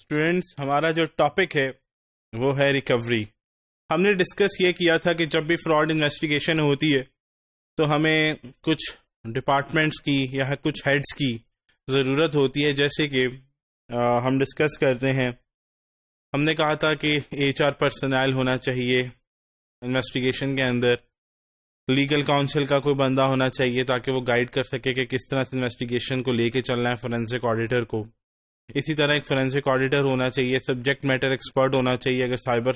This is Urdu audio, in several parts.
اسٹوڈینٹس، ہمارا جو ٹاپک ہے وہ ہے ریکوری. ہم نے ڈسکس یہ کیا تھا کہ جب بھی فراڈ انویسٹیگیشن ہوتی ہے تو ہمیں کچھ ڈپارٹمنٹس کی یا کچھ ہیڈس کی ضرورت ہوتی ہے. جیسے کہ ہم ڈسکس کرتے ہیں، ہم نے کہا تھا کہ HR پرسنل ہونا چاہیے انویسٹیگیشن کے اندر، لیگل کاؤنسل کا کوئی بندہ ہونا چاہیے تاکہ وہ گائیڈ کر سکے کہ کس طرح سے انویسٹیگیشن کو لے کے چلنا ہے فورینسک آڈیٹر کو. اسی طرح ایک فورینسک آڈیٹر ہونا چاہیے، سبجیکٹ میٹر ایکسپرٹ ہونا چاہیے. اگر سائبر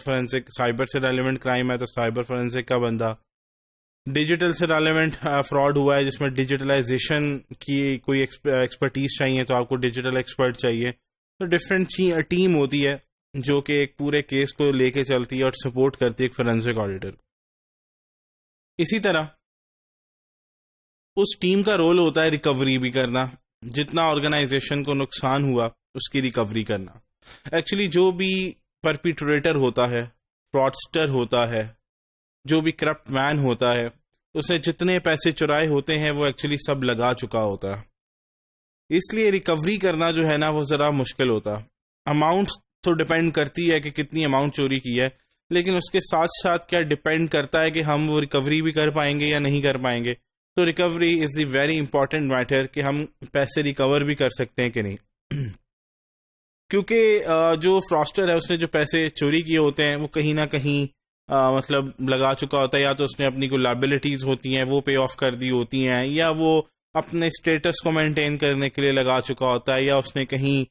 سے ریلیونٹ کرائم ہے تو سائبر فورینسک کا بندہ. ڈیجیٹل سے ریلیونٹ فراڈ ہوا ہے جس میں ڈیجیٹلائزیشن کی کوئی ایکسپرٹیز چاہیے تو آپ کو ڈیجیٹل ایکسپرٹ چاہیے. تو ڈفرینٹ ٹیم ہوتی ہے جو کہ ایک پورے کیس کو لے کے چلتی ہے اور سپورٹ کرتی ہے ایک فورینسک آڈیٹر. اسی طرح اس ٹیم کا رول ہوتا ہے ریکوری بھی کرنا، جتنا آرگنائزیشن کو نقصان ہوا اس کی ریکوری کرنا. ایکچولی جو بھی پرپیٹریٹر ہوتا ہے، فراڈسٹر ہوتا ہے، جو بھی کرپٹ مین ہوتا ہے، اس نے جتنے پیسے چرائے ہوتے ہیں وہ ایکچولی سب لگا چکا ہوتا ہے. اس لیے ریکوری کرنا جو ہے نا وہ ذرا مشکل ہوتا. اماؤنٹ تو ڈپینڈ کرتی ہے کہ کتنی اماؤنٹ چوری کی ہے، لیکن اس کے ساتھ ساتھ کیا ڈپینڈ کرتا ہے کہ ہم وہ ریکوری بھی کر پائیں گے یا نہیں کر پائیں گے. تو recovery is the very important matter کہ ہم پیسے ریکور بھی کر سکتے ہیں کہ نہیں. کیونکہ جو فراسٹر ہے اس نے جو پیسے چوری کیے ہوتے ہیں وہ کہیں نہ کہیں مطلب لگا چکا ہوتا ہے. یا تو اس نے اپنی کوئی لائبلٹیز ہوتی ہیں وہ پے آف کر دی ہوتی ہیں، یا وہ اپنے اسٹیٹس کو مینٹین کرنے کے لیے لگا چکا ہوتا ہے، یا اس نے کہیں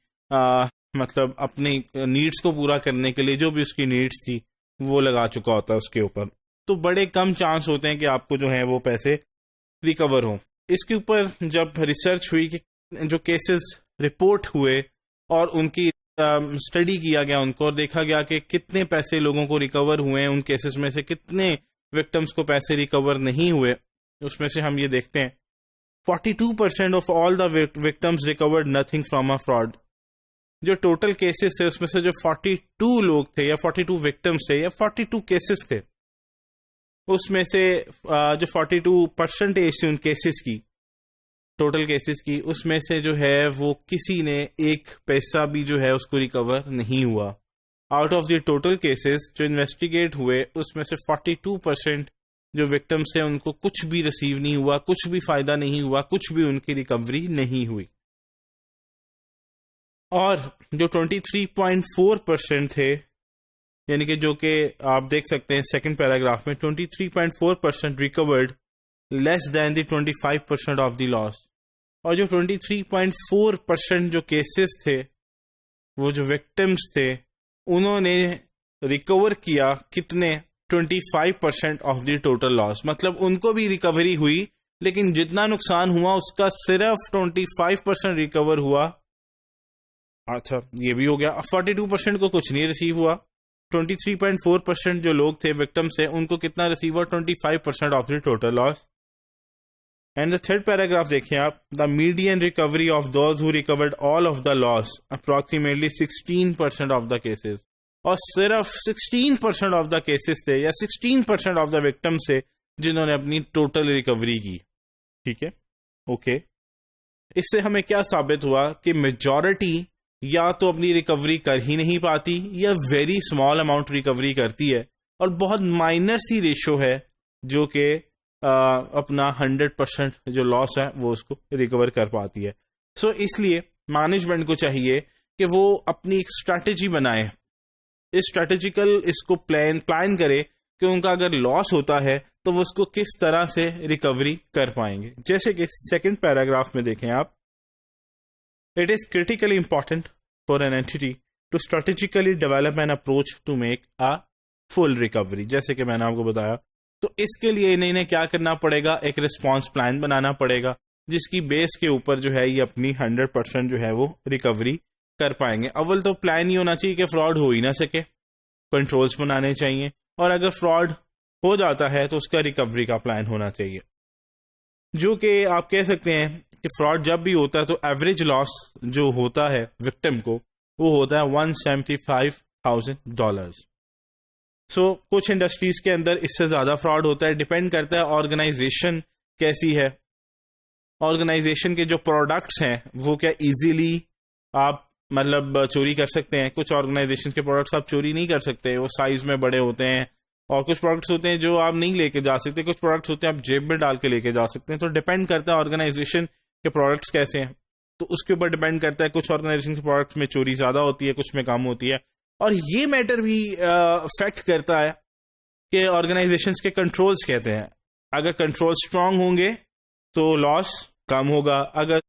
مطلب اپنی نیڈس کو پورا کرنے کے لیے جو بھی اس کی نیڈس تھی وہ لگا چکا ہوتا ہے اس کے اوپر. تو بڑے کم چانس ہوتے ہیں کہ آپ کو جو ہے وہ پیسے ریکور ہوں. اس کے اوپر جب ریسرچ ہوئی کہ جو کیسز رپورٹ ہوئے اور ان کی اسٹڈی کیا گیا ان کو، اور دیکھا گیا کہ کتنے پیسے لوگوں کو ریکور ہوئے ہیں، ان کیسز میں سے کتنے وکٹمس کو پیسے ریکور نہیں ہوئے، اس میں سے ہم یہ دیکھتے ہیں 42% of all the victims recorded nothing from a fraud. جو ٹوٹل کیسز تھے اس میں سے جو 42 لوگ تھے یا 42 وکٹمس تھے یا 42 کیسز تھے، اس میں سے جو 42% تھی ان کیسز کی، ٹوٹل کیسز کی، اس میں سے جو ہے وہ کسی نے ایک پیسہ بھی جو ہے اس کو ریکور نہیں ہوا. Out of the total cases جو انویسٹیگیٹ ہوئے اس میں سے 42% جو وکٹمس ہیں ان کو کچھ بھی ریسیو نہیں ہوا، کچھ بھی فائدہ نہیں ہوا، کچھ بھی ان کی ریکوری نہیں ہوئی. اور جو 23.4% تھے، یعنی کہ جو کہ آپ دیکھ سکتے ہیں سیکنڈ پیراگراف میں، 23.4% record less then the 25% of دی لاس. اور جو 23.4% جو کیسز تھے، وہ جو وکٹمس تھے، انہوں نے ریکور کیا کتنے؟ 25% آف دی ٹوٹل لاس. مطلب ان کو بھی ریکوری ہوئی لیکن جتنا نقصان ہوا اس کا صرف 25% ریکور ہوا. اچھا یہ بھی ہو گیا. 42% کو کچھ نہیں ریسیو ہوا. 23.4% جو لوگ تھے وکٹم سے، ان کو کتنا ریسیو ہوا؟ 25% of the total loss. And the third paragraph دیکھیں آپ، the median recovery of those who recorded all of the loss approximately 16% of the cases. اور صرف 16% آف دا کیسز تھے یا 16% آف دا وکٹم سے جنہوں نے اپنی ٹوٹل ریکوری کی. ٹھیک ہے، اوکے. اس سے ہمیں کیا ثابت ہوا کہ میجورٹی یا تو اپنی ریکوری کر ہی نہیں پاتی یا ویری اسمال اماؤنٹ ریکوری کرتی ہے، اور بہت مائنر سی ریشو ہے جو کہ اپنا 100% جو لاس ہے وہ اس کو ریکور کر پاتی ہے. سو اس لیے مینجمنٹ کو چاہیے کہ وہ اپنی ایک اسٹریٹجی بنائے، اسٹریٹجیکل اس کو پلان کرے کہ ان کا اگر لاس ہوتا ہے تو وہ اس کو کس طرح سے ریکوری کر پائیں گے. جیسے کہ سیکنڈ پیراگراف میں دیکھیں آپ، It is critically important for an entity to strategically develop an approach to make a full recovery. جیسے کہ میں نے آپ کو بتایا، تو اس کے لیے انہیں کیا کرنا پڑے گا؟ ایک رسپانس پلان بنانا پڑے گا جس کی بیس کے اوپر جو ہے یہ اپنی 100% جو ہے وہ ریکوری کر پائیں گے. اول تو پلان یہ ہونا چاہیے کہ فراڈ ہو ہی نہ سکے، کنٹرولز بنانے چاہیے، اور اگر فراڈ ہو جاتا ہے تو اس کا ریکوری کا پلان ہونا چاہیے. جو کہ آپ کہہ سکتے ہیں کہ فراڈ جب بھی ہوتا ہے تو ایوریج لاس جو ہوتا ہے وکٹم کو وہ ہوتا ہے $175,000. سو کچھ انڈسٹریز کے اندر اس سے زیادہ فراڈ ہوتا ہے. ڈپینڈ کرتا ہے آرگنائزیشن کیسی ہے، آرگنائزیشن کے جو پروڈکٹس ہیں وہ کیا ایزیلی آپ مطلب چوری کر سکتے ہیں. کچھ آرگنائزیشن کے پروڈکٹس آپ چوری نہیں کر سکتے, وہ سائز میں بڑے ہوتے ہیں, اور کچھ پروڈکٹس ہوتے ہیں جو آپ نہیں لے کے جا سکتے, کچھ پروڈکٹس ہوتے ہیں آپ جیب میں ڈال کے لے کے جا سکتے ہیں. تو ڈیپینڈ کرتا ہے آرگنائزیشن کے پروڈکٹس کیسے ہیں, تو اس کے اوپر ڈیپینڈ کرتا ہے. کچھ آرگنائزیشن کے پروڈکٹس میں چوری زیادہ ہوتی ہے, کچھ میں کم ہوتی ہے. اور یہ میٹر بھی افیکٹ کرتا ہے کہ آرگنائزیشنس کے کنٹرولز کہتے ہیں. اگر کنٹرول اسٹرانگ ہوں گے تو لاس کم ہوگا, اگر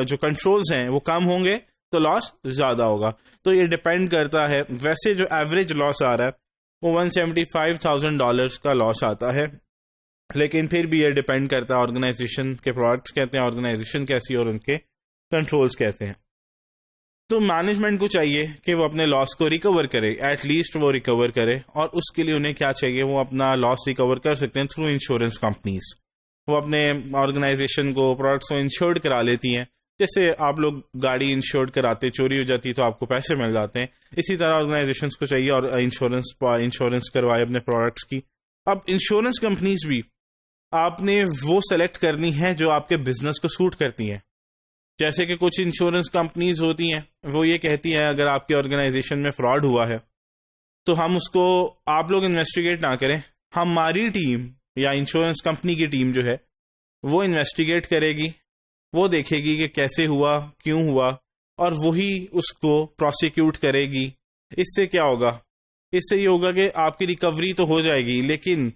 جو کنٹرولز ہیں وہ کم ہوں گے تو لاس زیادہ ہوگا. تو یہ ڈیپینڈ کرتا ہے. ویسے جو ایوریج لاس آ رہا ہے وہ $175,000 کا لاس آتا ہے, لیکن پھر بھی یہ ڈیپینڈ کرتا ہے آرگنائزیشن کے پروڈکٹس کہتے ہیں, آرگنائزیشن کیسی اور ان کے کنٹرولز کہتے ہیں. تو مینجمنٹ کو چاہیے کہ وہ اپنے لاس کو ریکور کرے, ایٹ لیسٹ وہ ریکور کرے, اور اس کے لیے انہیں کیا چاہیے, وہ اپنا لاس ریکور کر سکتے ہیں تھرو انشورنس کمپنیز. وہ اپنے آرگنائزیشن کو پروڈکٹس کو انشورڈ کرا لیتی ہیں. جیسے آپ لوگ گاڑی انشورڈ کراتے, چوری ہو جاتی تو آپ کو پیسے مل جاتے ہیں, اسی طرح آرگنائزیشنس کو چاہیے اور انشورنس کروائے اپنے پروڈکٹس کی. اب انشورنس کمپنیز بھی آپ نے وہ سلیکٹ کرنی ہے جو آپ کے بزنس کو سوٹ کرتی ہیں. جیسے کہ کچھ انشورنس کمپنیز ہوتی ہیں وہ یہ کہتی ہیں اگر آپ کی آرگنائزیشن میں فراڈ ہوا ہے تو ہم اس کو, آپ لوگ انویسٹیگیٹ نہ کریں, ہماری ٹیم یا انشورنس کمپنی کی ٹیم جو ہے وہ انویسٹیگیٹ کرے گی, وہ دیکھے گی کہ کیسے ہوا, کیوں ہوا, اور وہی اس کو پروسیکیوٹ کرے گی. اس سے کیا ہوگا, اس سے یہ ہوگا کہ آپ کی ریکوری تو ہو جائے گی, لیکن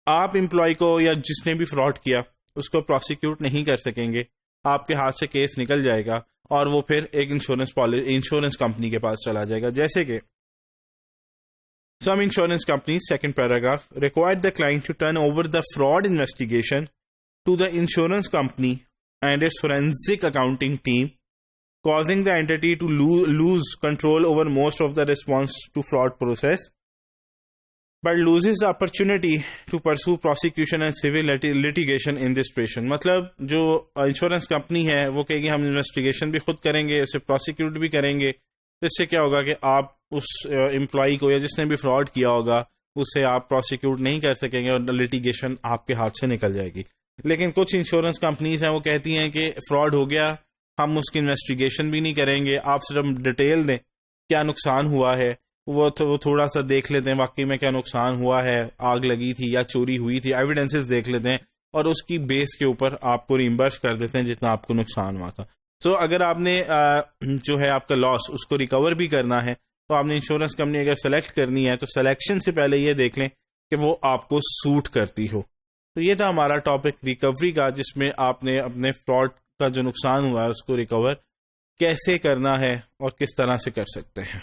آپ امپلائی کو یا جس نے بھی فراڈ کیا اس کو پروسیکیوٹ نہیں کر سکیں گے. آپ کے ہاتھ سے کیس نکل جائے گا اور وہ پھر ایک انشورنس کمپنی کے پاس چلا جائے گا. جیسے کہ some insurance companies, second paragraph, required the client to turn over the fraud investigation to the insurance company and its forensic accounting team, causing the entity to lose control over most of the response to fraud process, but loses the opportunity to pursue prosecution and civil litigation in this situation. مطلب جو انشورنس کمپنی ہے وہ کہے گی ہم انویسٹیگیشن بھی خود کریں گے, اسے پروسیکیوٹ بھی کریں گے. اس سے کیا ہوگا کہ آپ اس امپلائی کو یا جس نے بھی فراڈ کیا ہوگا اسے آپ پروسیکیوٹ نہیں کر سکیں گے اور لٹیگیشن آپ کے ہاتھ سے نکل جائے گی. لیکن کچھ انشورنس کمپنیز ہیں وہ کہتی ہیں کہ فراڈ ہو گیا, ہم اس کی انویسٹیگیشن بھی نہیں کریں گے, آپ صرف ڈیٹیل دیں کیا نقصان ہوا ہے, وہ تھوڑا سا دیکھ لیتے ہیں واقعی میں کیا نقصان ہوا ہے, آگ لگی تھی یا چوری ہوئی تھی, ایویڈنسز دیکھ لیتے ہیں اور اس کی بیس کے اوپر آپ کو ریمبرس کر دیتے ہیں جتنا آپ کو نقصان ہوا تھا. سو اگر آپ نے جو ہے آپ کا لاس اس کو ریکور بھی کرنا ہے تو آپ نے انشورنس کمپنی اگر سلیکٹ کرنی ہے تو سلیکشن سے پہلے یہ دیکھ لیں کہ وہ آپ کو سوٹ کرتی ہو. تو یہ تھا ہمارا ٹاپک ریکوری کا, جس میں آپ نے اپنے فراڈ کا جو نقصان ہوا ہے اس کو ریکور کیسے کرنا ہے اور کس طرح سے کر سکتے ہیں.